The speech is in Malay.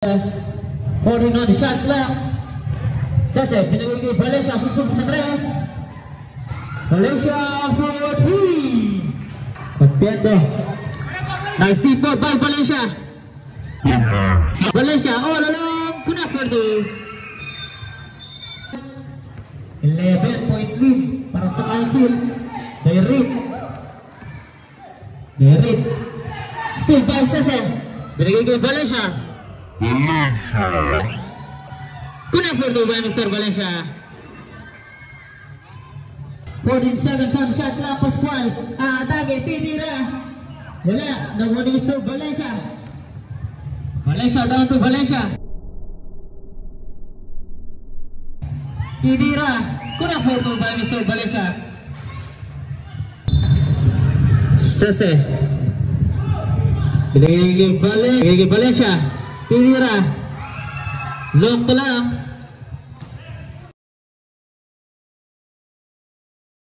Holding on the shot clock. Sese pinagay kay Valencia, susunod sa tres. Valencia for 3. Contento. Nice deep ball by Valencia. Valencia all along. Connect for 2. 11-point lead para sa Council. Derrick. Still by Sese. Pinagay kay Valencia. Connect for 2 by Mr. Valencia. 14 seconds on shot clock. Pascual. Atake. Titira. Wala. Nakuha ni Mr. Valencia. Valencia down to Valencia. Titira. Connect for 2 by Mr. Valencia. Sese. Pinagiging Valencia. Titira. Long to lang.